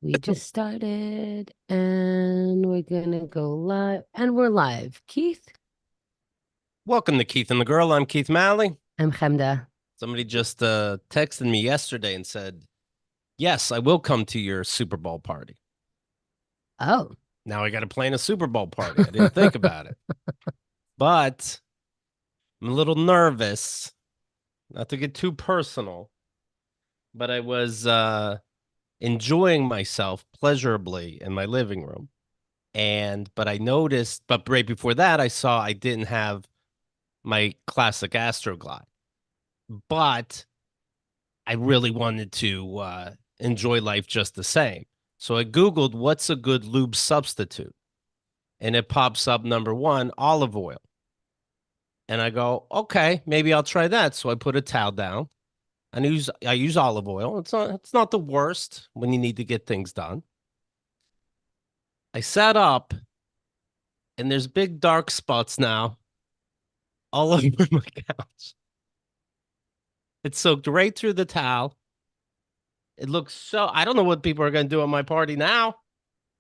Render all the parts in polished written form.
We just started and we're gonna go live. And we're live. Keith, Welcome to Keith and the Girl. I'm Keith Malley. I'm Chemda. Somebody just texted me yesterday and said, "Yes, I will come to your Super Bowl party." Oh. Now I got to plan a Super Bowl party. I didn't think about it, but I'm a little nervous. Not to get too personal, but I was enjoying myself pleasurably in my living room, but I noticed. But right before that, I saw I didn't have my classic Astroglide, but I really wanted to enjoy life just the same. So I Googled what's a good lube substitute, and it pops up number one, olive oil. And I go, okay, maybe I'll try that. So I put a towel down and I use olive oil. It's not the worst when you need to get things done. I sat up and there's big dark spots now all over my couch. It soaked right through the towel. It looks so I don't know what people are gonna do at my party now.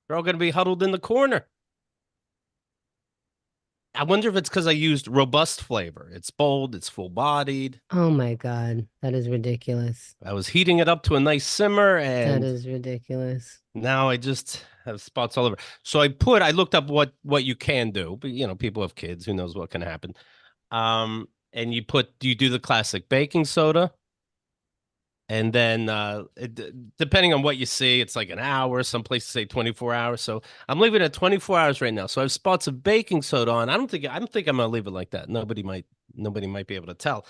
They're all gonna be huddled in the corner. I wonder if it's because I used robust flavor. It's bold, it's full bodied. Oh my God. That is ridiculous. I was heating it up to a nice simmer, That and is ridiculous. now I just have spots all over. So I looked up what you can do, but people have kids, who knows what can happen. And you do the classic baking soda, and then depending on what you see, it's like an hour. Some places say 24 hours. So I'm leaving it at 24 hours right now. So I have spots of baking soda on. I don't think I'm gonna leave it like that. Nobody might be able to tell.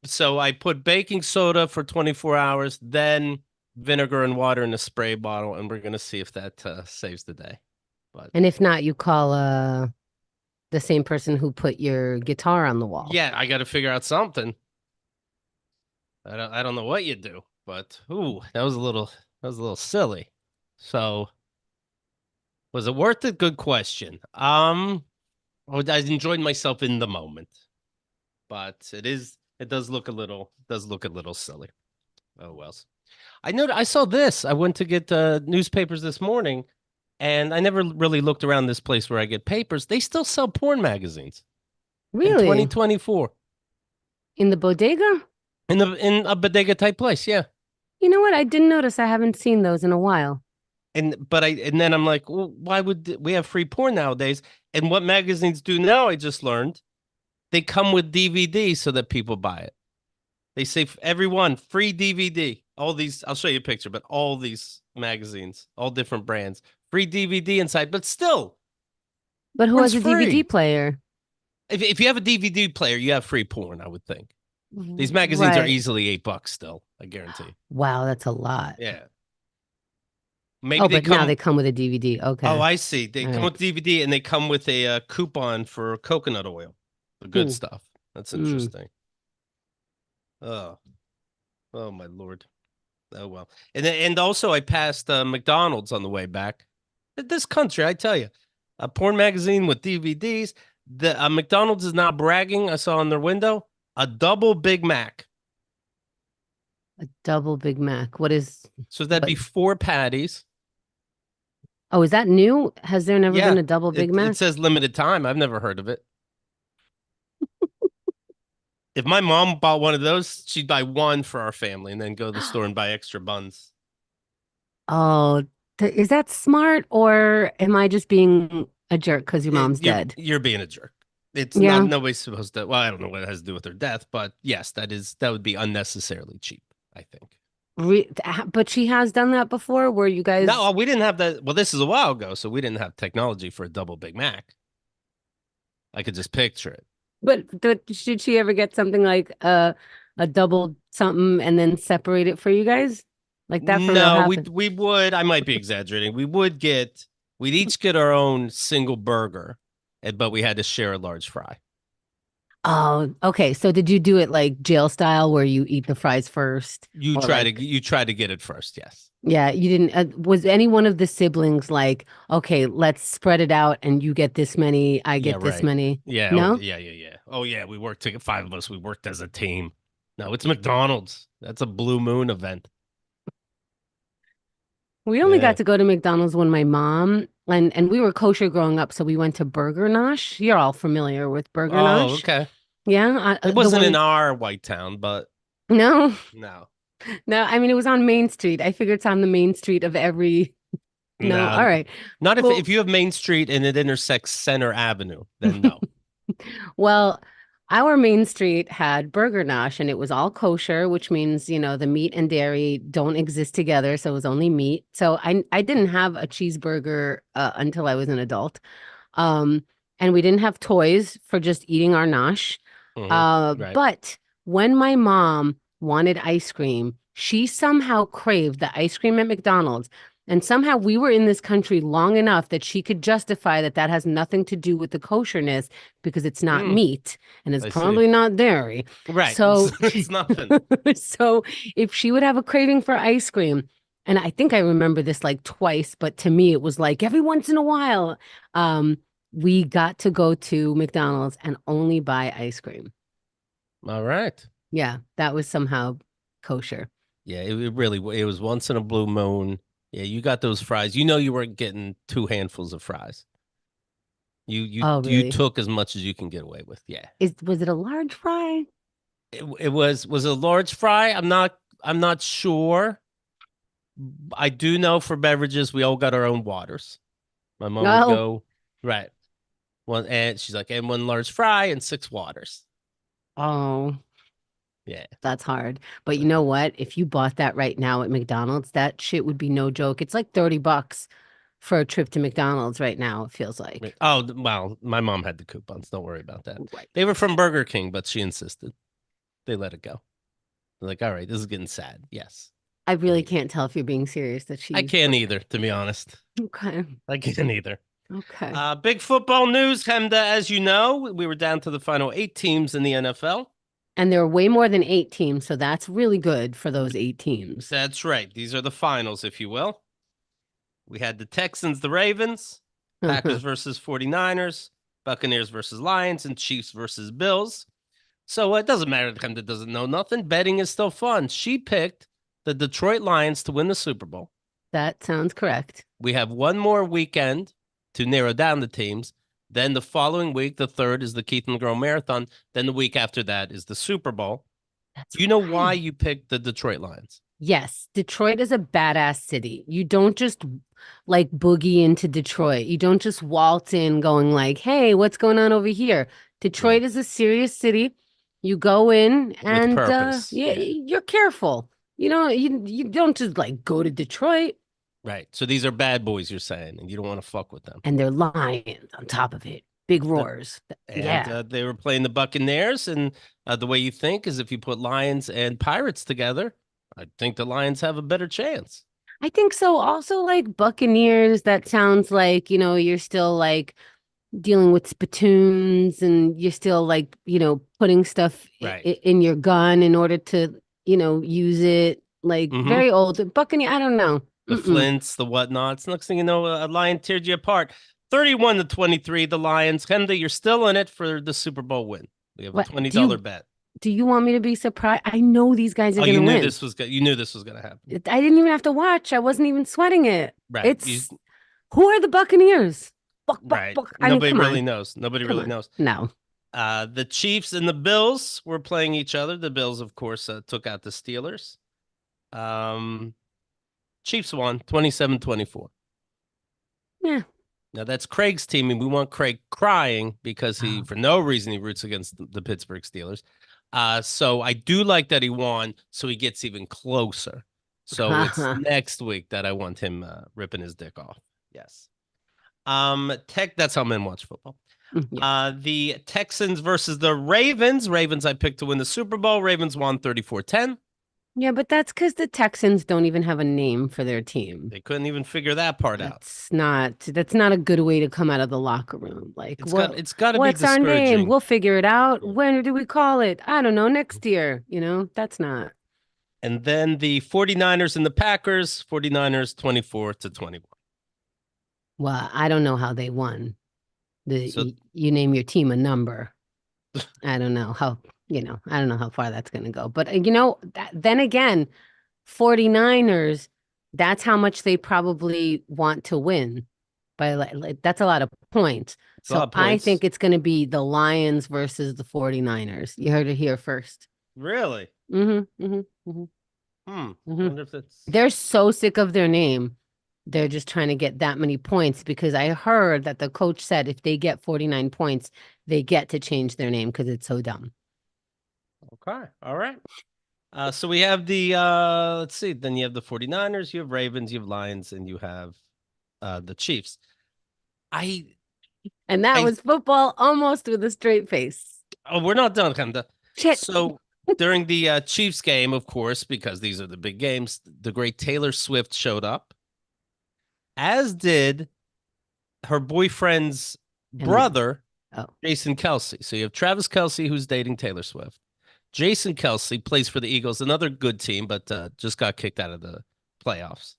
So I put baking soda for 24 hours, then vinegar and water in a spray bottle, and we're gonna see if that saves the day. But And if not, you call the same person who put your guitar on the wall. yeah, I got to figure out something. I don't know what you do, but that was a little silly. So was it worth it? Good question. I enjoyed myself in the moment, but it does look a little silly. Oh well. I saw this. I went to get newspapers this morning, and I never really looked around this place where I get papers. They still sell porn magazines in Really? 2024 In the bodega? in a bodega type place. Yeah. You know what? I didn't notice. I haven't seen those in a while. And then I'm like, well, why would we have free porn nowadays? And what magazines do now, I just learned, they come with DVD so that people buy it. They say everyone free DVD. All these, I'll show you a picture, but all these magazines, all different brands, free DVD inside, but still, But who porn's has a DVD free. player? If you have a DVD player, you have free porn, I would think. These magazines are Right. easily $8 still, I guarantee. Wow, that's a lot. Yeah. Maybe Oh, they but now they come. come with a DVD. Oh, Okay. I see. They All come right. with DVD and they come with a coupon for coconut oil, the good Hmm. stuff. That's Hmm. interesting. Oh, oh my Lord. Oh well. And also I passed McDonald's on the way back. This country, I tell you, a porn magazine with DVDs. The McDonald's is now bragging. I saw on their window a double Big Mac. A double Big Mac. What is So that'd what? be four patties. Oh, is that new? Has there never been Yeah, a double Big it Mac? says limited time. I've never heard of it. If my mom bought one of those, she'd buy one for our family and then go to the store and buy extra buns. Oh, is that smart or am I just being a jerk because your mom's You're dead? you're being a jerk. It's not Yeah. nobody's supposed to. Well, I don't know what it has to do with their death, but yes, that would be unnecessarily cheap, I think. But she has done that before where you No, guys, we didn't have that. Well, this is a while ago, so we didn't have technology for a double Big Mac. I could just picture it. but should she ever get something like a double something and then separate it for you guys? Like that for real No, we happen? we would. I might be exaggerating. We'd each get our own single burger, but we had to share a large fry. Oh, okay. So did you do it like jail style where you eat the fries first? You Or try to like, you try to get it first, yes. yeah, you didn't, was any one of the siblings like, okay, let's spread it out and you get this many, I Yeah, get this right. many? Yeah. Oh, No? yeah, yeah, yeah. Oh, yeah. We worked together. Five of us. We worked as a team. No, it's McDonald's. That's a Blue Moon event. We only Yeah. got to go to McDonald's when my mom and we were kosher growing up, so we went to Burger Nosh. You're all familiar with Burger Oh, Nosh. okay. Yeah, It the wasn't in one. our white town, but No, no, no. I mean, it was on Main Street. I figured it's on the main street of every. No, no, all right. not if Well, you have Main Street and it intersects Center Avenue, then no. well, our main street had Burger Nosh and it was all kosher, which means, the meat and dairy don't exist together, so it was only meat. So I didn't have a cheeseburger until I was an adult. Um, and we didn't have toys for just eating our nosh. Hmm. Right. But when my mom wanted ice cream, she somehow craved the ice cream at McDonald's. And somehow we were in this country long enough that she could justify that that has nothing to do with the kosherness because it's not Mm, meat and it's I see. probably not dairy. Right. So, It's nothing. so if she would have a craving for ice cream, and I think I remember this like twice, but to me it was like every once in a while, um, we got to go to McDonald's and only buy ice cream. All right. Yeah, that was somehow kosher. Yeah, it really it was once in a blue moon. Yeah, you got those fries. You know you weren't getting two handfuls of fries. Oh, You really? took as much as you can get away with. Yeah. Was it a large fry? It was a large fry. I'm not sure. I do know for beverages we all got our own waters. My mom would Oh, go, right. One and she's like, and one large fry and six waters. oh, Yeah. that's hard. But you know what? If you bought that right now at McDonald's, that shit would be no joke. It's like $30 for a trip to McDonald's right now, it feels like. Oh, well, my mom had the coupons. Don't worry about that. Right. They were from Burger King, but she insisted. They let it go. They're like, all right, this is getting sad. Yes. I really And can't tell if you're being serious that she I used can't burger. either, to be honest. Okay. I can't either. Okay. Big football news, Hemda. As you know, we were down to the final 8 teams in the NFL. And there are way more than 8 teams, so that's really good for those 8 teams. That's right. These are the finals, if you will. We had the Texans, the Ravens, Packers versus 49ers, Buccaneers versus Lions, and Chiefs versus Bills. So it doesn't matter to him that doesn't know nothing. Betting is still fun. She picked the Detroit Lions to win the Super Bowl. That sounds correct. We have one more weekend to narrow down the teams. Then the following week, the third, is the Keith and Girl Marathon. Then the week after that is the Super Bowl. That's Do you know why right. you picked the Detroit Lions? Yes, Detroit is a badass city. You don't just like boogie into Detroit. You don't just waltz in going like, "Hey, what's going on over here?" Right. Detroit is a serious city. You go in With and purpose. yeah, Yeah. you're careful. You don't just like go to Detroit Right. So these are bad boys, you're saying, and you don't want to fuck with them. and they're lions on top of it. Big The- roars. and Yeah. they were playing the Buccaneers. And the way you think is if you put Lions and Pirates together, I think the Lions have a better chance. I think so. Also, like Buccaneers, that sounds like, you're still like dealing with spittoons and you're still like, putting stuff Right. in your gun in order to, use it. Like Mm-hmm. very old. Buccaneer, I don't know. The Mm-mm. Flints, the whatnots. Next thing you know, a Lion teared you apart. 31-23, the Lions. Hemda, you're still in it for the Super Bowl win. We have a What $20 bet. do you want me to be surprised? I know these guys are Oh, you gonna knew win. this was good. You knew this was gonna happen. I didn't even have to watch. I wasn't even sweating it. Right. It's who are the Buccaneers? Buck, buck, Right. buck. I mean, Nobody come really on. knows. Nobody Come really on. knows. No. The Chiefs and the Bills were playing each other. The Bills, of course, took out the Steelers. Um, Chiefs won 27-24. Yeah. Now that's Craig's team, and we want Craig crying because he, Oh. for no reason, he roots against the Pittsburgh Steelers. So I do like that he won, so he gets even closer. So it's next week that I want him ripping his dick off. Yes. That's how men watch football. Yeah. The Texans versus the Ravens. Ravens I picked to win the Super Bowl. Ravens won 34-10. Yeah, but that's because the Texans don't even have a name for their team. They couldn't even figure that part out. That's not a good way to come out of the locker room. Like, It's got to be what's our name? discouraging. We'll figure it out. Yeah. When do we call it? I don't know, next year. That's not. And then the 49ers and the Packers, 49ers 24-21. Well, I don't know how they won. So You name your team a number. I don't know how, I don't know how far that's going to go. But then again, 49ers That's how much they probably want to win. That's a lot of points. It's a lot So of I points. think it's going to be the Lions versus the 49ers. You heard it here first. Really? Mm-hmm, mm-hmm, Hmm. mm-hmm. Wonder if it's They're so sick of their name. They're just trying to get that many points because I heard that the coach said if they get 49 points, they get to change their name because it's so dumb. okay. All right. So we have the let's see, then you have the 49ers, you have Ravens, you have Lions, and you have the Chiefs. I And that I was football almost with a straight face. oh, we're not done, Kanda. Shit. So during the Chiefs game, of course, because these are the big games, the great Taylor Swift showed up, as did her boyfriend's And then, brother, oh, Jason Kelsey. So you have Travis Kelsey, who's dating Taylor Swift. Jason Kelsey plays for the Eagles, another good team, but just got kicked out of the playoffs.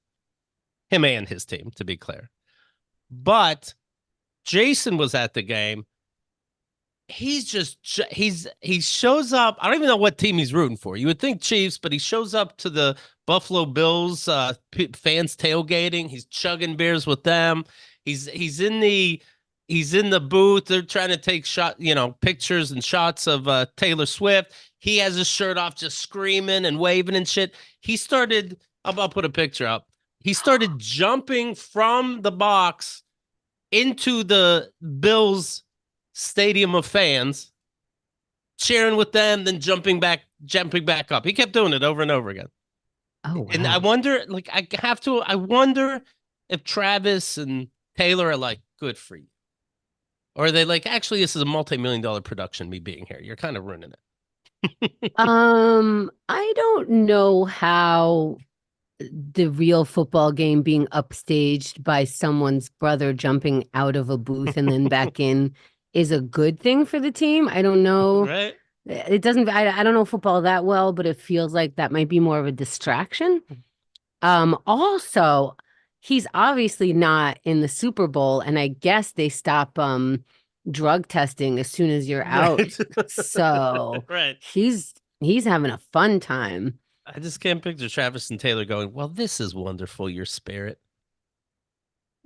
Him and his team, to be clear. But Jason was at the game. He shows up. I don't even know what team he's rooting for. You would think Chiefs, but he shows up to the Buffalo Bills fans tailgating. He's chugging beers with them. He's in the booth. They're trying to take pictures and shots of Taylor Swift. He has his shirt off, just screaming and waving and shit. He started. I'll put a picture up. He started jumping from the box into the Bills stadium of fans, cheering with them, then jumping back up. He kept doing it over and over again. oh, And I wow. wonder, I wonder if Travis and Taylor are like, good for you. Or are they like, actually, this is a multi-million-dollar production, me being here. You're kind of ruining it. I don't know how the real football game being upstaged by someone's brother jumping out of a booth and then back in is a good thing for the team. I don't know. Right? It doesn't, I don't know football that well, but it feels like that might be more of a distraction. Also, he's obviously not in the Super Bowl, and I guess they stop drug testing as soon as you're out. Right. So Right. he's having a fun time. I just can't picture Travis and Taylor going, well, this is wonderful, your spirit.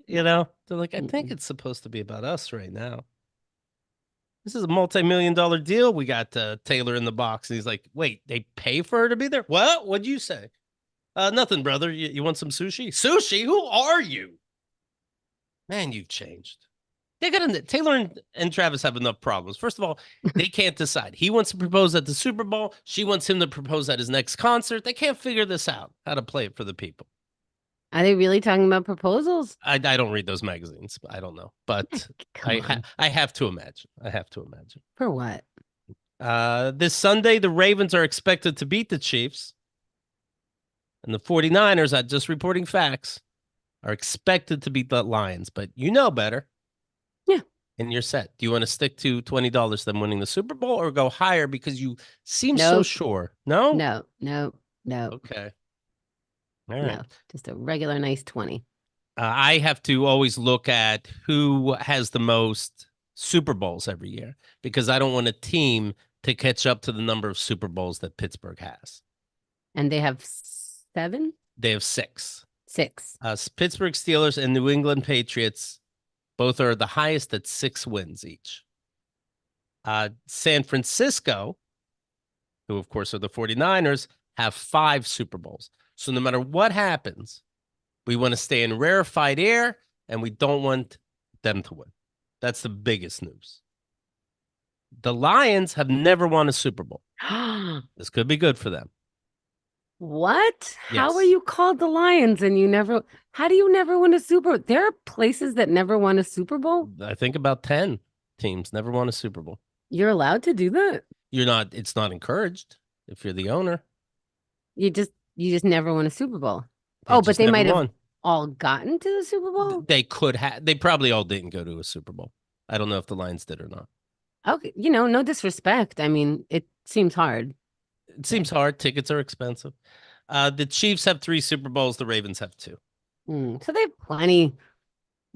They're like, I think Mm-mm. it's supposed to be about us right now. This is a multi-million-dollar deal. We got Taylor in the box. And he's like, wait, they pay for her to be there? What? What'd you say? Nothing, brother. You want some sushi? Sushi? Who are you? Man, you've changed. Taylor and Travis have enough problems. First of all, they can't decide. He wants to propose at the Super Bowl. She wants him to propose at his next concert. They can't figure this out, how to play it for the people. Are they really talking about proposals? I don't read those magazines. I don't know, but Come on. I have to imagine. I have to imagine. For what? This Sunday, the Ravens are expected to beat the Chiefs, and the 49ers, just reporting facts, are expected to beat the Lions, but you know better. Yeah. And you're set. Do you want to stick to $20 them winning the Super Bowl or go higher because you seem so Nope. sure? No? No, no, no, Okay. All right. no. Just a regular nice 20. I have to always look at who has the most Super Bowls every year because I don't want a team to catch up to the number of Super Bowls that Pittsburgh has. And they have seven? They have six. Six. Pittsburgh Steelers and New England Patriots both are the highest at 6 wins each. San Francisco, who of course are the 49ers, have 5 Super Bowls. So no matter what happens, we want to stay in rarefied air and we don't want them to win. That's the biggest news. The Lions have never won a Super Bowl. This could be good for them. What? How are Yes. you called the Lions and how do you never win a Super Bowl? There are places that never won a Super Bowl? I think about 10 teams never won a Super Bowl. You're allowed to do that? It's not encouraged if you're the owner. You just never won a Super Bowl. They Oh, but just they never might have won. all gotten to the Super Bowl? They probably all didn't go to a Super Bowl. I don't know if the Lions did or not. Okay, no disrespect. I mean, it seems hard. It seems hard. Tickets are expensive. The Chiefs have 3 Super Bowls. The Ravens have 2. So they have plenty.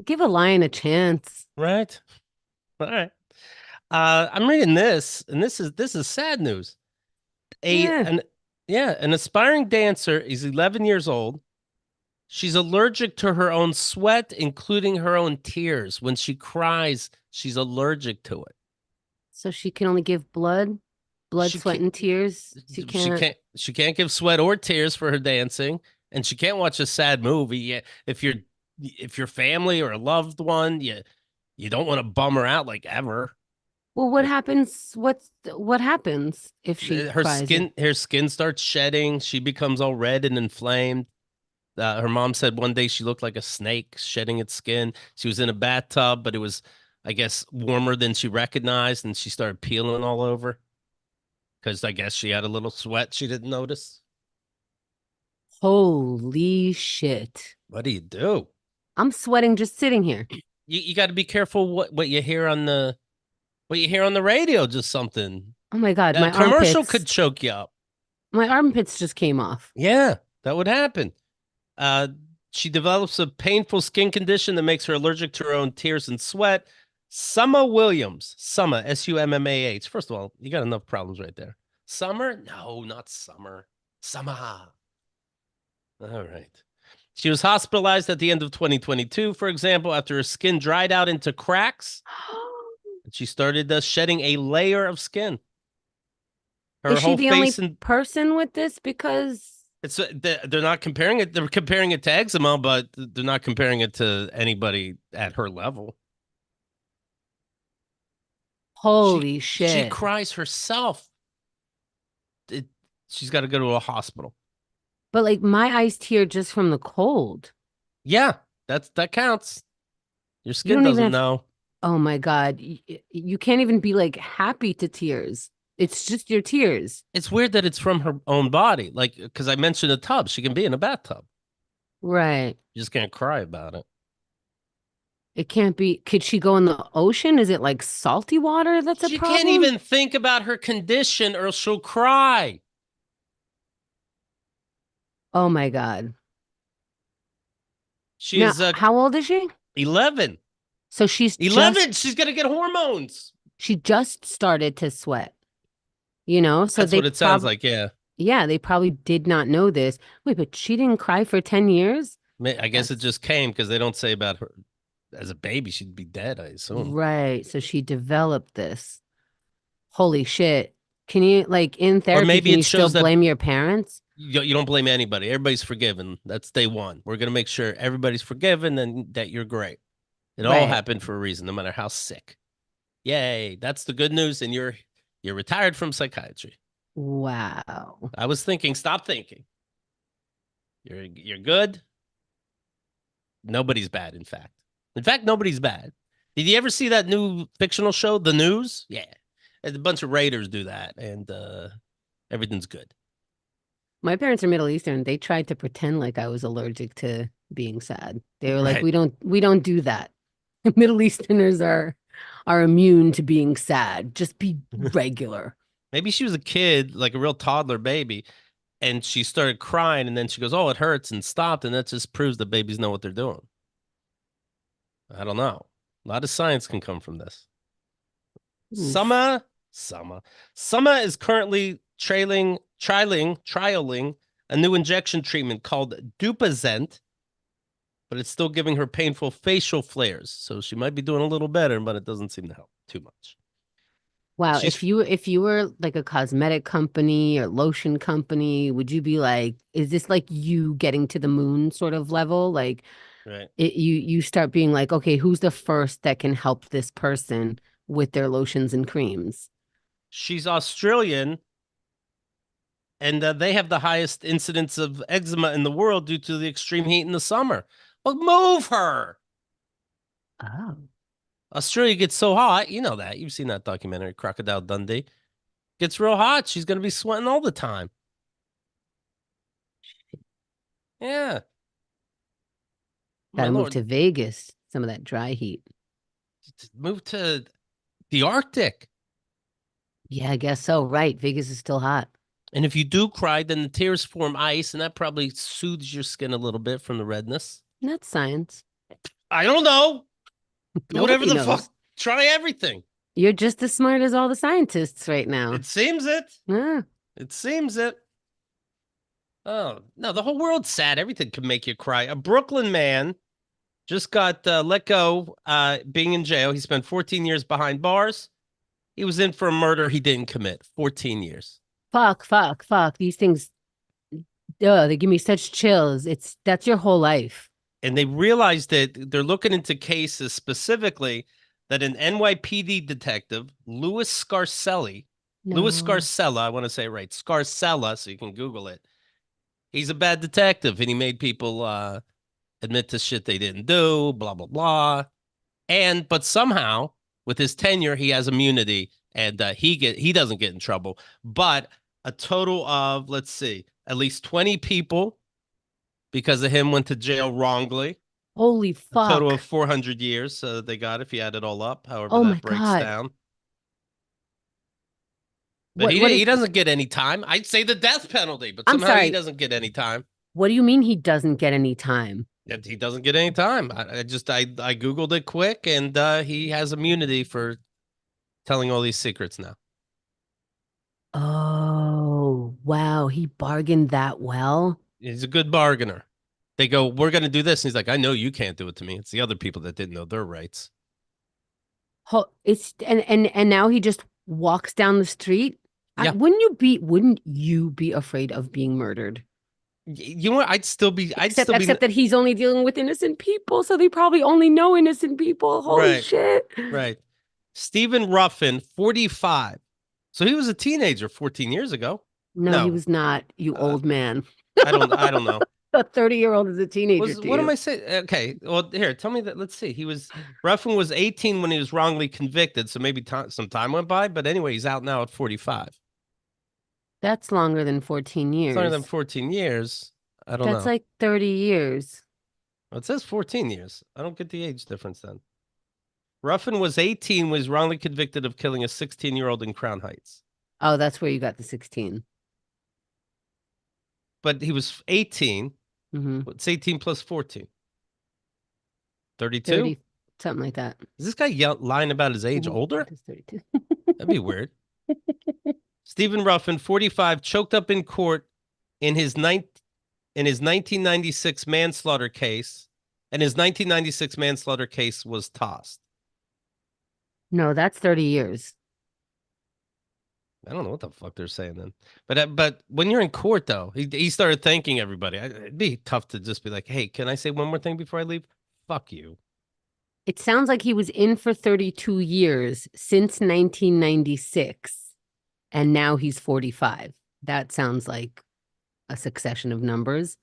Give a lion a chance. Right. All right. I'm reading this, and this is sad news. A Yeah. an Yeah, an aspiring dancer is 11 years old. She's allergic to her own sweat, including her own tears. When she cries, she's allergic to it. So she can only give blood, She sweat, can't, and tears. She can't. she can't give sweat or tears for her dancing, and she can't watch a sad movie. Yeah, if your family or a loved one, you don't want to bum her out like ever. Well, what happens? What happens if she cries? Her skin starts shedding. She becomes all red and inflamed. Her mom said one day she looked like a snake shedding its skin. She was in a bathtub, but it was, I guess, warmer than she recognized, and she started peeling all over because I guess she had a little sweat she didn't notice. Holy shit! What do you do? I'm sweating just sitting here. You got to be careful what you hear on the radio. Just something. Oh my God, A commercial could choke you up. my armpits just came off. Yeah, that would happen. Uh, she develops a painful skin condition that makes her allergic to her own tears and sweat. Summer Williams, Summer, Summah. First of all, you got enough problems right there. Summer? No, not Summer. Summer. All right. She was hospitalized at the end of 2022, for example, after her skin dried out into cracks. And she started shedding a layer of skin. Is Her she whole the only face and person with this? Because it's they're not comparing it. They're comparing it to eczema, but they're not comparing it to anybody at her level. holy She shit. cries herself. It, she's got to go to a hospital. But like my eyes tear just from the cold. Yeah, that counts. Your You skin don't even doesn't have, know. oh my God. You can't even be like happy to tears. It's just your tears. It's weird that it's from her own body. Like, because I mentioned a tub, she can be in a bathtub. Right. You just can't cry about it. It can't be. Could she go in the ocean? Is it like salty water that's a She can't problem? even think about her condition or she'll cry. Oh my God. She Now, is how old is she? 11. So she's just 11. She's gonna get hormones. she just started to sweat, you know? So That's they what it sounds probably like. Yeah. yeah, they probably did not know this. Wait, but she didn't cry for 10 years? I guess it That's just came because they don't say about her as a baby. She'd be dead, I assume. right. So she developed this. Holy shit. Can you like in Or therapy, maybe can it you still shows that blame your parents? you don't blame anybody. Everybody's forgiven. That's day one. We're gonna make sure everybody's forgiven and that you're great. It all Right. happened for a reason, no matter how sick. Yay! That's the good news, and you're retired from psychiatry. Wow. I was thinking, stop thinking. You're good. Nobody's bad. In fact, nobody's bad. Did you ever see that new fictional show, The News? Yeah, a bunch of raiders do that, and everything's good. My parents are Middle Eastern. They tried to pretend like I was allergic to being sad. They were like, Right. we don't do that. Middle Easterners are immune to being sad. Just be regular. Maybe she was a kid, like a real toddler baby, and she started crying, and then she goes, "Oh, it hurts," and stopped, and that just proves that babies know what they're doing. I don't know. A lot of science can come from this. Oof. Summer, Summer, Summer is currently trialing a new injection treatment called Dupazent, but it's still giving her painful facial flares. So she might be doing a little better, but it doesn't seem to help too much. Wow, She's if you were like a cosmetic company or lotion company, would you be like, is this like you getting to the moon sort of level? Like right. you start being like, okay, who's the first that can help this person with their lotions and creams? She's Australian, and they have the highest incidence of eczema in the world due to the extreme heat in the summer. Well, move her. Oh. Australia gets so hot. You know that. You've seen that documentary, Crocodile Dundee. Gets real hot. She's going to be sweating all the time. Yeah. My Gotta move lord. to Vegas, some of that dry heat. Move to the Arctic. Yeah, I guess so. Right. Vegas is still hot. And if you do cry, then the tears form ice, and that probably soothes your skin a little bit from the redness. That's science. I don't know. Do whatever Nobody the fuck. knows. Try everything. You're just as smart as all the scientists right now. It seems it. Yeah. It seems it. Oh, no, the whole world's sad. Everything can make you cry. A Brooklyn man just got let go being in jail. He spent 14 years behind bars. He was in for a murder he didn't commit. 14 years. Fuck, fuck, fuck. These things, they give me such chills. That's your whole life. And they realized that they're looking into cases specifically that an NYPD detective, Louis No. Scarcella, I want to say it right, Scarcella, so you can Google it. He's a bad detective and he made people admit to shit they didn't do, blah, blah, blah. But somehow with his tenure, he has immunity and he doesn't get in trouble. But a total of, let's see, at least 20 people because of him went to jail wrongly. Holy A total of fuck. 400 years they got if you add it all up, however Oh my that breaks God. down. But What he is, doesn't get any time. I'd say the death penalty, but I'm somehow he sorry. doesn't get any time. What do you mean he doesn't get any time? He doesn't get any time. I googled it quick, and he has immunity for telling all these secrets now. Oh, wow. He bargained that well. He's a good bargainer. They go, we're going to do this. And he's like, I know you can't do it to me. It's the other people that didn't know their rights. It's and now he just walks down the street. Yeah. Wouldn't you be afraid of being murdered? You know what? I'd Except still be except that he's only dealing with innocent people, so they probably only know innocent people. Holy right. shit. Right. Stephen Ruffin, 45. So he was a teenager 14 years ago. No, he No, was not, you uh, old man. I don't know. A 30-year-old is a teenager Was to what am you. I saying? Okay, well here, tell me that. Let's see. Ruffin was 18 when he was wrongly convicted, so maybe some time went by. But anyway, he's out now at 45. That's longer than 14 It's longer than years. 14 years. I don't That's know. like 30 years. Well, it says 14 years. I don't get the age difference then. Ruffin was 18 when he was wrongly convicted of killing a 16-year-old in Crown Heights. Oh, that's where you got the 16. But he was 18. Mm-hmm. What's 18 plus 14? 32? 30, something like that. Is this guy lying about his age Mm-hmm. older? It is 32. That'd be weird. Stephen Ruffin, 45, choked up in court in his 1996 manslaughter case, and his 1996 manslaughter case was tossed. No, that's 30 years. I don't know what the fuck they're saying then. But when you're in court though, he started thanking everybody. It'd be tough to just be like, "Hey, can I say one more thing before I leave?" Fuck you. It sounds like he was in for 32 years since 1996, and now he's 45. That sounds like a succession of numbers.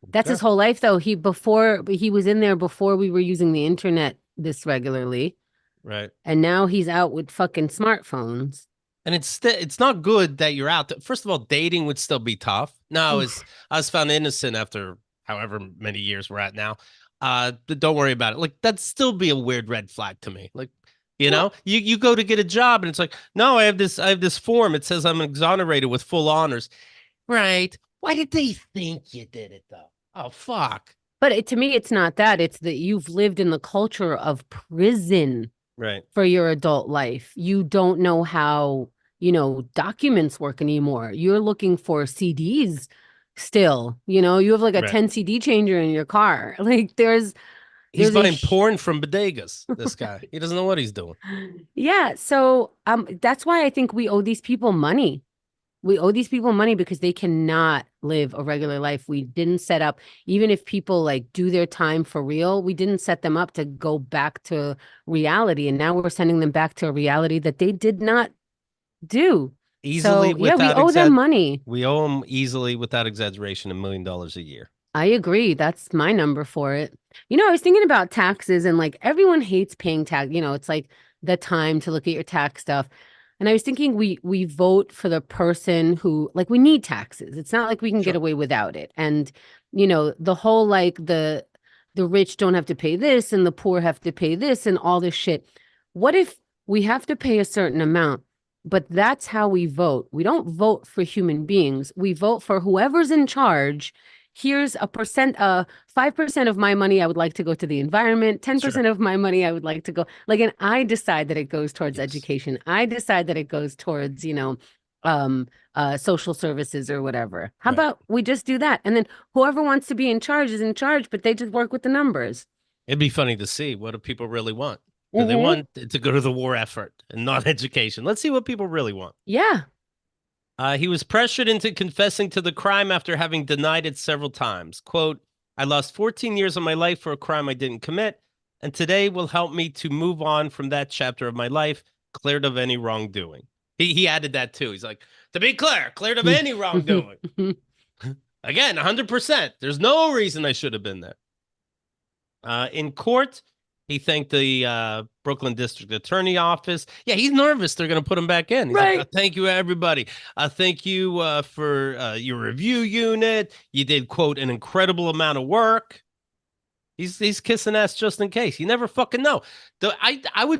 That's Okay. his whole life, though. He was in there before we were using the internet this regularly, Right. and now he's out with fucking smartphones. And it's not good that you're out. First of all, dating would still be tough. No, Oof. I was found innocent after however many years we're at now. Don't worry about it. Like that'd still be a weird red flag to me. Like, Well, you go to get a job and it's like, no, I have this form. It says I'm exonerated with full honors. Right. Why did they think you did it though? Oh fuck. but to me, it's not that. It's that you've lived in the culture of prison Right. for your adult life. You don't know how, documents work anymore. You're looking for CDs still. You have like a Right. 10 CD changer in your car. Like He's there's a buying porn from bodegas. This guy. He doesn't know what he's doing. yeah, so that's why I think we owe these people money. We owe these people money because they cannot live a regular life. We didn't set up, even if people like do their time for real, we didn't set them up to go back to reality. And now we're sending them back to a reality that they did not do. Easily So, yeah, we without owe them money. we owe him easily without exaggeration $1 million a year. I agree. That's my number for it. I was thinking about taxes and like everyone hates paying tax. It's like the time to look at your tax stuff. And I was thinking we vote for the person who like we need taxes. It's not like we can get Sure. away without it. And the whole like the rich don't have to pay this and the poor have to pay this and all this shit. What if we have to pay a certain amount, but that's how we vote? We don't vote for human beings. We vote for whoever's in charge. Here's a percent, 5% of my money I would like to go to the environment, Sure. 10% of my money I would like to go, like, and I decide that it goes towards Yes. education. I decide that it goes towards, social services or whatever. How Right. about we just do that? And then whoever wants to be in charge is in charge, but they just work with the numbers. It'd be funny to see what do people really want. Do they Hmm. want to go to the war effort and not education? Let's see what people really want. Yeah. He was pressured into confessing to the crime after having denied it several times. Quote, I lost 14 years of my life for a crime I didn't commit, and today will help me to move on from that chapter of my life, cleared of any wrongdoing. He added that too. He's like, to be clear, cleared of any wrongdoing. Again, 100%. There's no reason I should have been there. In court, he thanked the Brooklyn District Attorney Office. Yeah, he's nervous. They're going to put him back in. He's like, Right. thank you, everybody. Thank you for your review unit. You did, quote, an incredible amount of work. He's kissing ass just in case. You never fucking know. I'd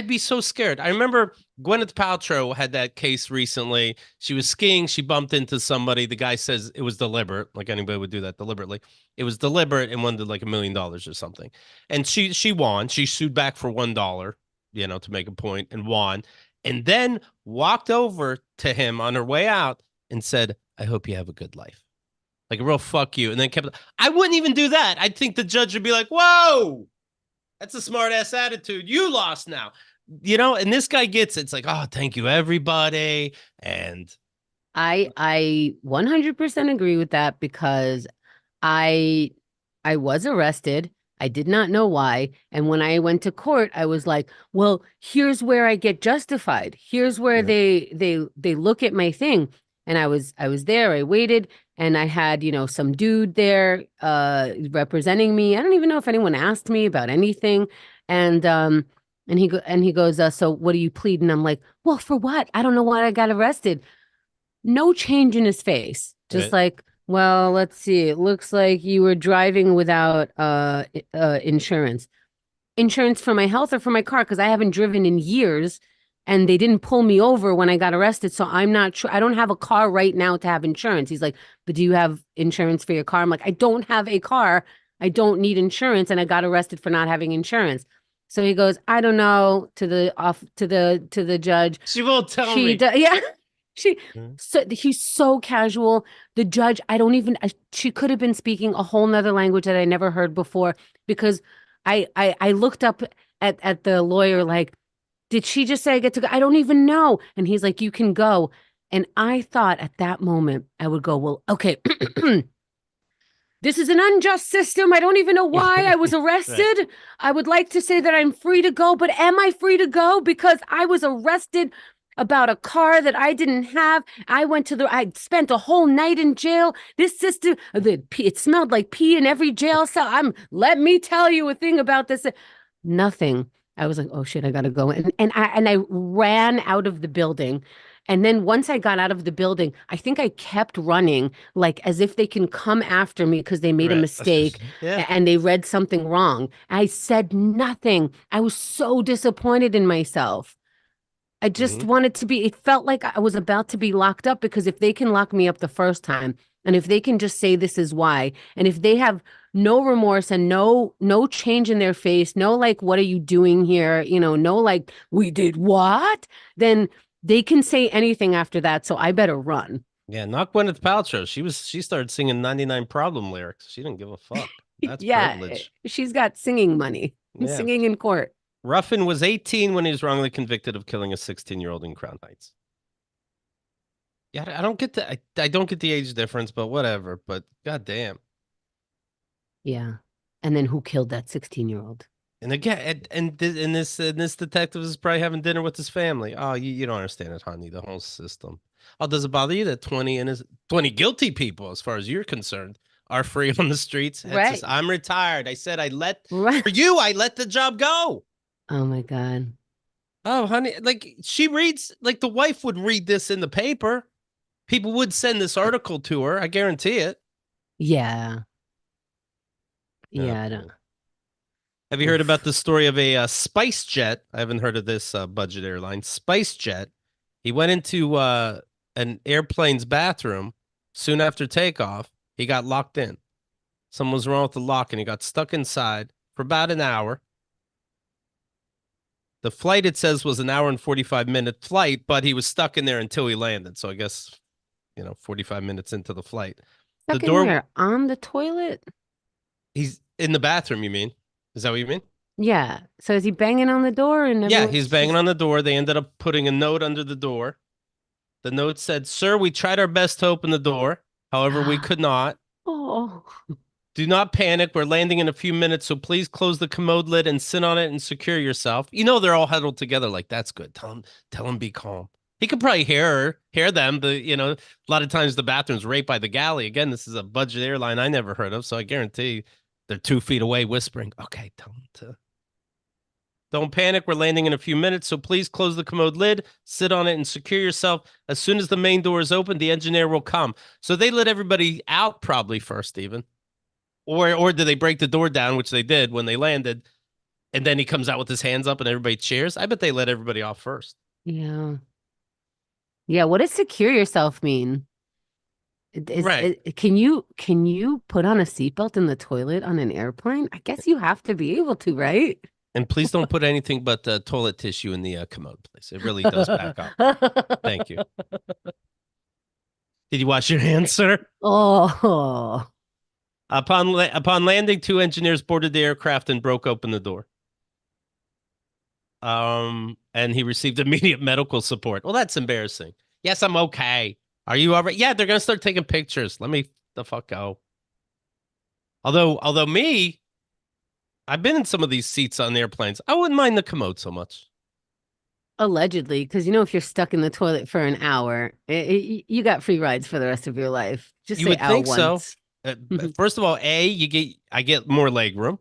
be so scared. I remember Gwyneth Paltrow had that case recently. She was skiing. She bumped into somebody. The guy says it was deliberate. Like anybody would do that deliberately. It was deliberate and wanted like $1 million or something. And she won. She sued back for $1, to make a point and won. And then walked over to him on her way out and said, "I hope you have a good life." Like a real fuck you. And then kept, I wouldn't even do that. I'd think the judge would be like, whoa, that's a smart ass attitude. You lost now. And this guy gets it. It's like, oh, thank you, everybody. And I 100% agree with that because I I was arrested. I did not know why. And when I went to court, I was like, well, here's where I get justified. Here's where yeah, they look at my thing. And I was there, I waited, and I had, some dude there representing me. I don't even know if anyone asked me about anything. And he goes, so what do you plead? And I'm like, well, for what? I don't know why I got arrested. No change in his face. Just right. like, well, let's see. It looks like you were driving without insurance. Insurance for my health or for my car because I haven't driven in years and they didn't pull me over when I got arrested. So I'm not sure. I don't have a car right now to have insurance. He's like, but do you have insurance for your car? I'm like, I don't have a car. I don't need insurance and I got arrested for not having insurance. So he goes, I don't know to the judge. She won't tell She me. does, yeah. She Mhm. so he's so casual. The judge, I don't even. She could have been speaking a whole nother language that I never heard before because I looked up at the lawyer like, did she just say I get to go? I don't even know. And he's like, you can go. And I thought at that moment I would go, well, okay. This is an unjust system. I don't even know why I was Right. arrested. I would like to say that I'm free to go, but am I free to go? Because I was arrested about a car that I didn't have. I spent a whole night in jail. This system, it smelled like pee in every jail cell. Let me tell you a thing about this. Nothing. I was like, oh shit, I gotta go. And I ran out of the building. And then once I got out of the building, I think I kept running, like as if they can come after me because they made a Right. mistake Yeah. and they read something wrong. I said nothing. I was so disappointed in myself. I just Hmm. wanted to be, it felt like I was about to be locked up because if they can lock me up the first time, and if they can just say this is why, and if they have no remorse and no change in their face, no like, what are you doing here? No like, we did what? Then they can say anything after that. So I better run. Yeah. Not Gwyneth Paltrow. She started singing 99 Problem lyrics. She didn't give a fuck. That's Yeah, privilege. she's got singing money, Yeah. singing in court. Ruffin was 18 when he was wrongly convicted of killing a 16-year-old in Crown Heights. Yeah, I don't get the I don't get the age difference, but whatever. But goddamn. Yeah. And then who killed that 16-year-old? And again, and this detective is probably having dinner with his family. Oh, you don't understand it, honey. The whole system. Oh, does it bother you that 20 guilty people, as far as you're concerned, are free on the streets? That's just, Right. I'm retired. I said Right. for you, I let the job go. Oh my God. Oh, honey, like she reads, like the wife would read this in the paper. People would send this article to her. I guarantee it. Yeah. Oh Yeah, I don't. boy. Have you heard about Oof. the story of a Spice Jet? I haven't heard of this budget airline. Spice Jet. He went into an airplane's bathroom soon after takeoff. He got locked in. Something was wrong with the lock and he got stuck inside for about an hour. The flight, it says, was an hour and 45-minute flight, but he was stuck in there until he landed. So I guess, 45 minutes into the flight. The Stuck in door, where? On the toilet? he's in the bathroom, you mean? Is that what you mean? Yeah. So is he banging on the door and Yeah, he's everyone's banging just on the door. They ended up putting a note under the door. The note said, "Sir, we tried our best to open the door. However, we could not. Oh. Do not panic. We're landing in a few minutes, so please close the commode lid and sit on it and secure yourself." They're all huddled together like, that's good. Tell him be calm. He could probably hear them. A lot of times the bathroom's right by the galley. Again, this is a budget airline I never heard of, so I guarantee they're 2 feet away whispering, "Okay, tell him to don't panic. We're landing in a few minutes, so please close the commode lid, sit on it, and secure yourself. As soon as the main door is open, the engineer will come." So they let everybody out probably first, even. Or did they break the door down, which they did when they landed, and then he comes out with his hands up and everybody cheers? I bet they let everybody off first. Yeah. Yeah, what does secure yourself mean? Right. Can you put on a seatbelt in the toilet on an airplane? I guess you have to be able to, right? And please don't put anything but toilet tissue in the commode, please. It really does back up. Thank you. Did you wash your hands, sir? Oh. Upon landing, two engineers boarded the aircraft and broke open the door. And he received immediate medical support. Well, that's embarrassing. Yes, I'm okay. Are you all right? Yeah, they're gonna start taking pictures. Let me the fuck go. Although me, I've been in some of these seats on airplanes. I wouldn't mind the commode so much. Allegedly, because if you're stuck in the toilet for an hour, you got free rides for the rest of your life. Just You say would ow think so. once. First of all, I get more leg room.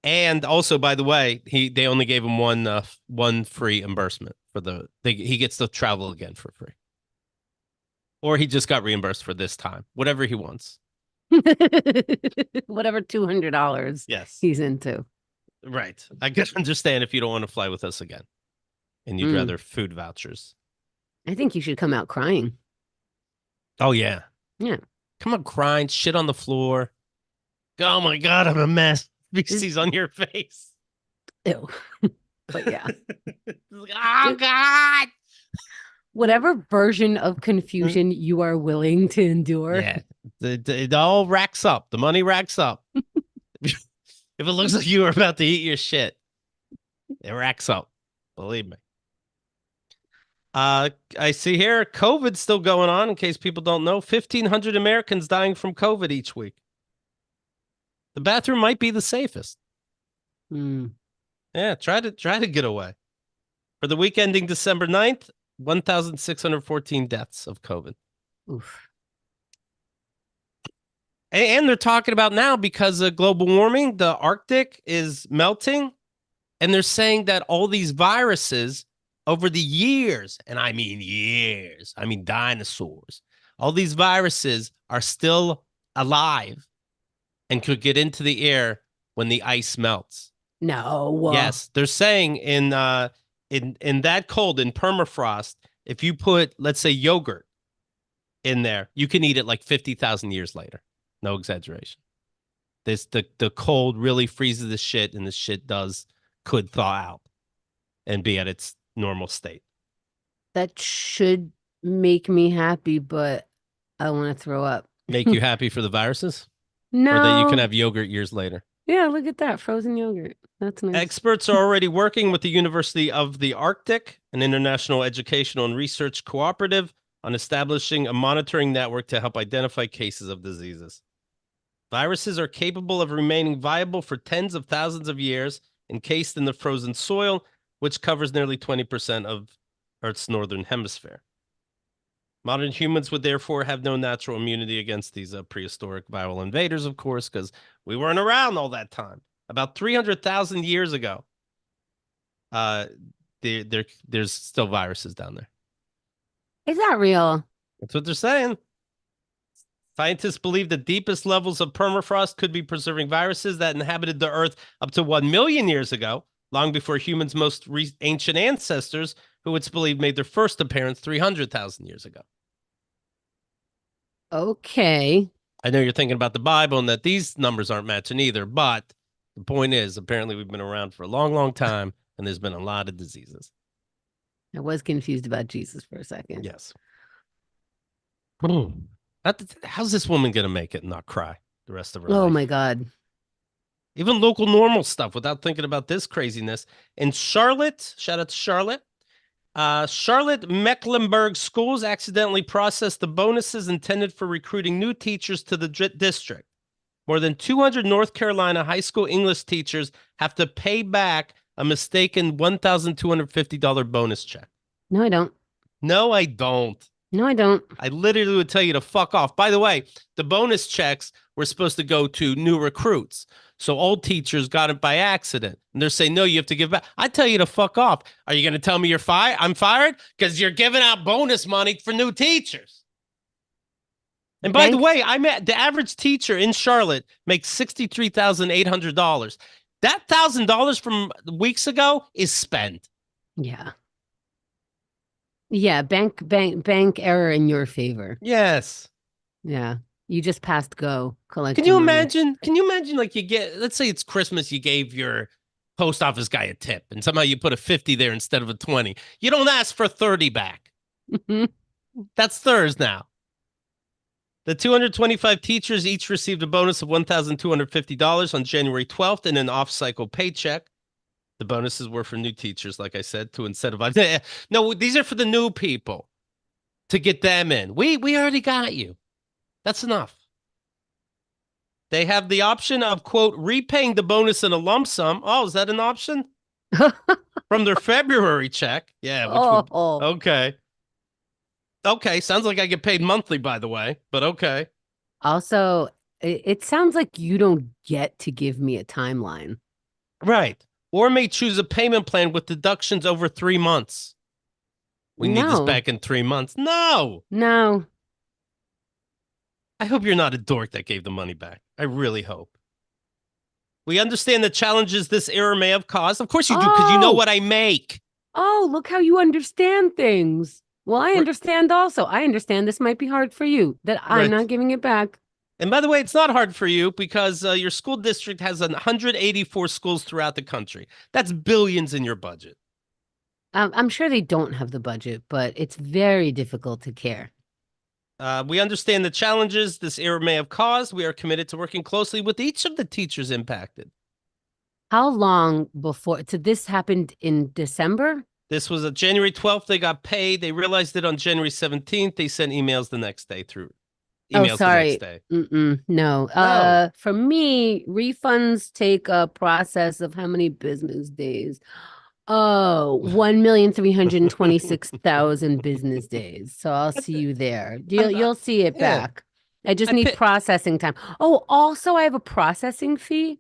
And also, by the way, they only gave him one free reimbursement he gets to travel again for free, or he just got reimbursed for this time, whatever he wants. Whatever $200 Yes, he's into. right. I can understand if you don't want to fly with us again, and you'd Mm. rather food vouchers. I think you should come out crying. Oh yeah, Yeah. come on, crying, shit on the floor. Oh my god, I'm a mess. Just Feces on your face. ew. But yeah. Oh god. Whatever version of confusion you are willing to endure. Yeah, it all racks up. The money racks up. If it looks like you are about to eat your shit, it racks up. Believe me. I see here COVID's still going on. In case people don't know, 1,500 Americans dying from COVID each week. The bathroom might be the safest. Mm. Yeah, try to get away. For the week ending December 9th, 1,614 deaths of COVID. Oof. And they're talking about now, because of global warming, the Arctic is melting. And they're saying that all these viruses over the years, and I mean years, I mean dinosaurs, all these viruses are still alive and could get into the air when the ice melts. No. Yes, they're saying in that cold, in permafrost, if you put, let's say, yogurt in there, you can eat it like 50,000 years later. No exaggeration. The cold really freezes the shit, and the shit could thaw out and be at its normal state. That should make me happy, but I want to throw up. Make you happy for the viruses, or that you can No. have yogurt years later. Yeah, look at that. Frozen yogurt. That's nice. Experts are already working with the University of the Arctic, an international educational and research cooperative, on establishing a monitoring network to help identify cases of diseases. Viruses are capable of remaining viable for tens of thousands of years, encased in the frozen soil, which covers nearly 20% of Earth's northern hemisphere. Modern humans would therefore have no natural immunity against these prehistoric viral invaders, of course, because we weren't around all that time. About 300,000 years ago, there's still viruses down there. Is that real? That's what they're saying. Scientists believe the deepest levels of permafrost could be preserving viruses that inhabited the Earth up to 1 million years ago, long before humans' most ancient ancestors, who it's believed made their first appearance 300,000 years ago. Okay. I know you're thinking about the Bible and that these numbers aren't matching either, but The point is, apparently, we've been around for a long, long time, and there's been a lot of diseases. I was confused about Jesus for a second. Yes. How's this woman going to make it and not cry the rest of her Oh my life? God. Even local normal stuff without thinking about this craziness. In Charlotte, shout out to Charlotte. Charlotte Mecklenburg schools accidentally processed the bonuses intended for recruiting new teachers to the district. More than 200 North Carolina high school English teachers have to pay back a mistaken $1,250 bonus check. No, I don't. No, I don't. No, I don't. I literally would tell you to fuck off. By the way, the bonus checks were supposed to go to new recruits. So old teachers got it by accident. And they're saying, no, you have to give back. I tell you to fuck off. Are you going to tell me you're fired? I'm fired? Because you're giving out bonus money for new teachers. And by the Bank. way, the average teacher in Charlotte makes $63,800. That $1,000 from weeks ago is spent. Yeah. Yeah. Bank error in your favor. Yes. Yeah. You just passed go Can you collecting money. imagine? Can you imagine, like, you get, let's say it's Christmas, you gave your post office guy a tip, and somehow you put a 50 there instead of a 20. You don't ask for 30 back. That's theirs now. The 225 teachers each received a bonus of $1,250 on January 12th in an off-cycle paycheck. The bonuses were for new teachers, like I said, to incentivize. No, these are for the new people to get them in. We already got you. That's enough. They have the option of, quote, repaying the bonus in a lump sum. Oh, is that an option? From their February check. Yeah, which would, Oh, okay. Okay, sounds like I get paid monthly, by the way, but okay. also, it sounds like you don't get to give me a timeline. Right. Or may choose a payment plan with deductions over 3 months. We need this No, back in 3 months. No. no. I hope you're not a dork that gave the money back. I really hope. We understand the challenges this error may have caused. Of course you do, because you know Oh, what I make. oh, look how you understand things. Well, I We're, understand also. I understand this might be hard for you, that I'm right. not giving it back. And by the way, it's not hard for you because your school district has 184 schools throughout the country. That's billions in your budget. I'm sure they don't have the budget, but it's very difficult to care. We understand the challenges this error may have caused. We are committed to working closely with each of the teachers impacted. How long before? So this happened in December? This was a January 12th. They got paid. They realized it on January 17th. They sent emails the next day through Oh, emails the next sorry. day. No. No. For me, refunds take a process of how many business days? Oh, 1,326,000 business days. So I'll see you there. You'll I'm, you'll see it yeah. back. I just I need pay, processing time. Oh, also I have a processing fee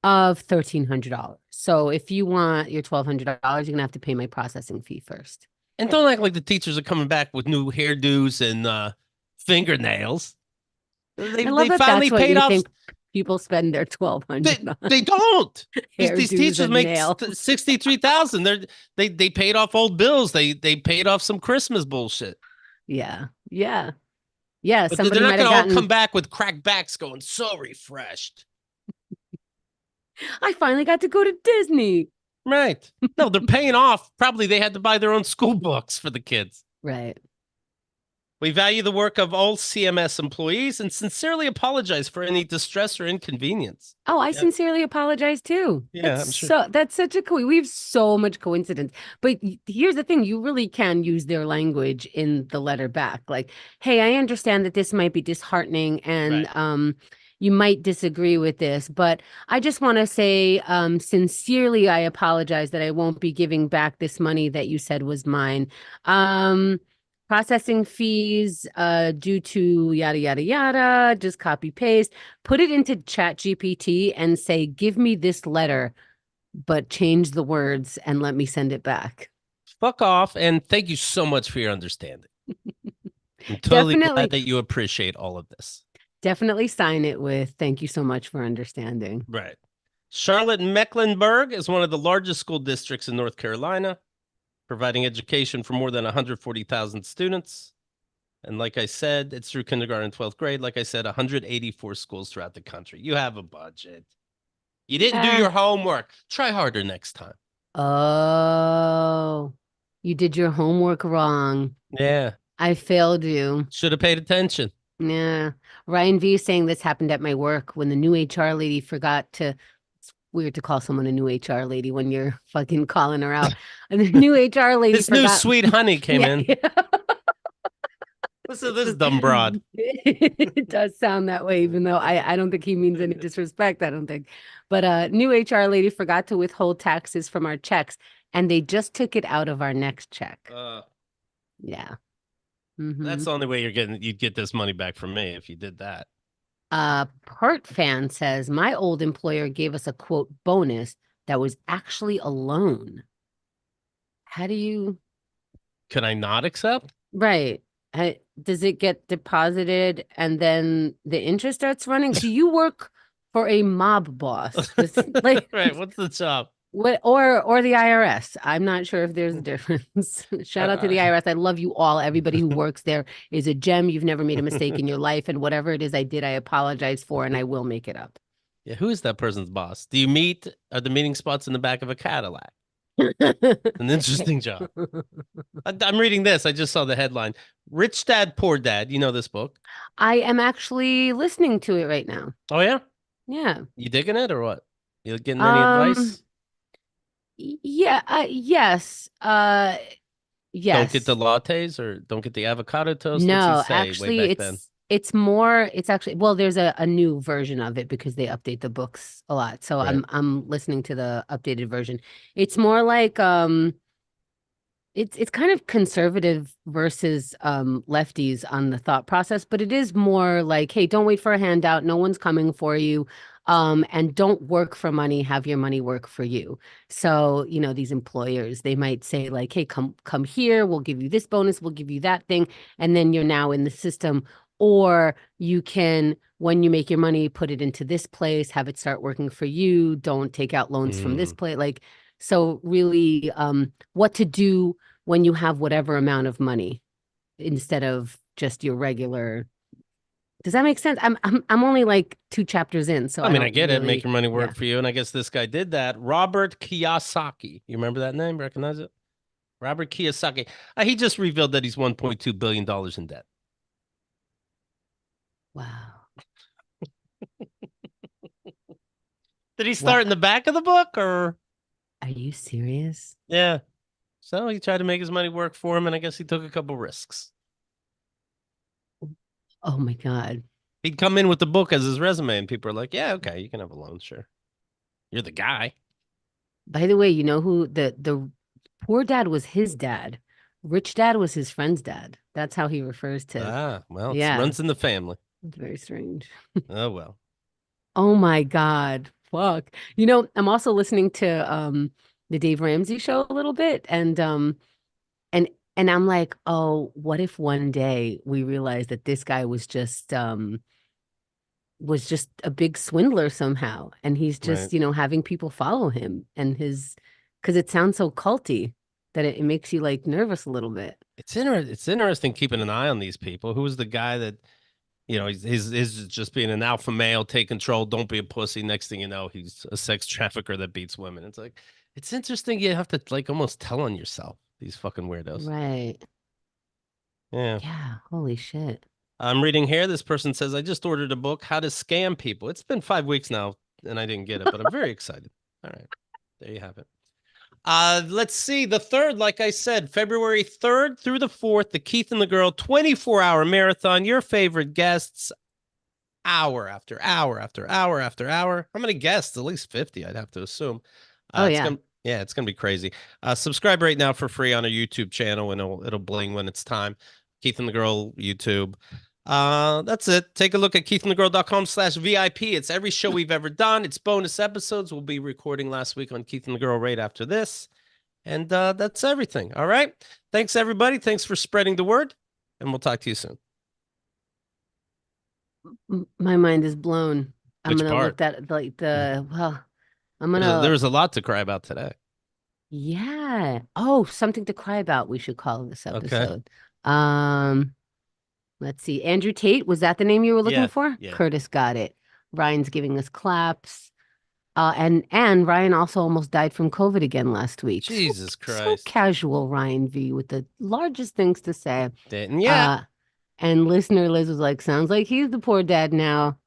of $1,300. So if you want your $1,200, you're gonna have to pay my processing fee first. and don't act like the teachers are coming back with new hairdos and fingernails. They I love they that finally that's what paid you off. think people spend their 1,200 on They don't. These hairdos teachers and make nails. 63,000. They paid off old bills. They paid off some Christmas bullshit. Yeah. Yeah. Yeah. But they're Somebody not might have going to all come gotten, back with cracked backs going so refreshed. I finally got to go to Disney. Right. No, they're paying off. Probably they had to buy their own school books for the kids. Right. We value the work of all CMS employees and sincerely apologize for any distress or inconvenience. Oh, I Yeah. sincerely apologize too. Yeah, I'm sure. That's such a we have so much coincidence. But here's the thing, you really can use their language in the letter back. Like, hey, I understand that this might be disheartening and Right. you might disagree with this, but I just want to say sincerely I apologize that I won't be giving back this money that you said was mine. Um Processing fees due to yada yada yada, just copy paste, put it into Chat GPT and say, give me this letter, but change the words and let me send it back. Fuck off. And thank you so much for your understanding. I'm totally glad Definitely, that you appreciate all of this. definitely sign it with thank you so much for understanding. Right. Charlotte Mecklenburg is one of the largest school districts in North Carolina, providing education for more than 140,000 students. And like I said, it's through kindergarten and 12th grade. Like I said, 184 schools throughout the country. You have a budget. You didn't do Ah. your homework. Try harder next time. Oh, you did your homework wrong. Yeah. I failed you. Should have paid attention. Yeah. Ryan V is saying this happened at my work when the new HR lady forgot to. It's weird to call someone a new HR lady when you're fucking calling her out. And the new HR lady This new forgot. sweet honey came Yeah, in. yeah. Listen to this dumb broad. It does sound that way, even though I don't think he means any disrespect. I don't think. But new HR lady forgot to withhold taxes from our checks, and they just took it out of our next check. Yeah. That's Mm-hmm. the only way you'd get this money back from me if you did that. Part fan says my old employer gave us a quote bonus that was actually a loan. How do you, Could I not accept? right? Does it get deposited and then the interest starts running? Do you work for a mob boss? Just like Right. What's the job? what, or the IRS? I'm not sure if there's a difference. Shout out to the IRS. I love you all. Everybody who works there is a gem. You've never made a mistake in your life, and whatever it is I did, I apologize for, and I will make it up. Yeah, who is that person's boss? Do you meet Are the meeting spots in the back of a Cadillac? An interesting job. I'm reading this. I just saw the headline. Rich Dad, Poor Dad. You know this book? I am actually listening to it right now. Oh yeah? Yeah. You digging it or what? You getting any Um, advice? yeah, yes. Don't get the Yes. lattes or don't get the avocado toast. What's he No, say way actually back then? it's more it's actually well, there's a new version of it because they update the books a lot. So Right. I'm listening to the updated version. It's more like it's kind of conservative versus lefties on the thought process, but it is more like, hey, don't wait for a handout. No one's coming for you. And don't work for money, have your money work for you. So, these employers, they might say, like, hey, come here, we'll give you this bonus, we'll give you that thing, and then you're now in the system. Or you can, when you make your money, put it into this place, have it start working for you. Don't take out loans from this Mm. place. Like, so really, what to do when you have whatever amount of money instead of just your regular. Does that make sense? I'm only like two chapters in, so I I mean, I don't get it. Make really. your money Yeah. work for you. And I guess this guy did that. Robert Kiyosaki. You remember that name? Recognize it? Robert Kiyosaki. He just revealed that he's $1.2 billion in debt. Wow. Did he Wow. start in the back of the book or? Are you serious? Yeah. So he tried to make his money work for him, and I guess he took a couple risks. Oh my God. He'd come in with the book as his resume, and people are like, "Yeah, okay, you can have a loan, sure. You're the guy." By the way, you know who the poor dad was his dad. Rich dad was his friend's dad. That's how he refers to. Well, it Yeah. runs in the family. It's very strange. Oh well. Oh my God. Fuck. I'm also listening to the Dave Ramsey show a little bit and and I'm like, "Oh, what if one day we realize that this guy was just a big swindler somehow and he's Right. just, having people follow him and his because it sounds so culty that it makes you like nervous a little bit." It's interesting keeping an eye on these people. Who was the guy that he's just being an alpha male, take control, don't be a pussy. Next thing you know, he's a sex trafficker that beats women. It's like it's interesting. You have to like almost tell on yourself. These fucking weirdos. Right. Yeah. Yeah, holy shit. I'm reading here. This person says, I just ordered a book, How to Scam People. It's been 5 weeks now and I didn't get it, but I'm very excited. All right. There you have it. Let's see. The third, like I said, February 3rd through the 4th, the Keith and the Girl 24-hour marathon. Your favorite guests, hour after hour after hour after hour. How many guests? At least 50, I'd have to assume. Oh It's yeah. gonna Yeah, it's gonna be crazy. Subscribe right now for free on our YouTube channel, and it'll bling when it's time. Keith and the Girl YouTube. That's it. Take a look at keithandthegirl.com/VIP. It's every show we've ever done. It's bonus episodes. We'll be recording last week on Keith and the Girl right after this. And that's everything. All right. Thanks, everybody. Thanks for spreading the word. And we'll talk to you soon. My mind is blown. I'm Which gonna look part? that like well, I'm There gonna was a lot to cry about today. yeah. Oh, something to cry about, we should call this Okay. episode. Um, let's see. Andrew Tate, was that the name you were looking Yeah. for? Yeah. Curtis got it. Ryan's giving us claps. And Ryan also almost died from COVID again last week. So Jesus so Christ. casual, Ryan V, with the largest things to say. Didn't yet. Uh, and listener Liz was like, "Sounds like he's the poor dad now."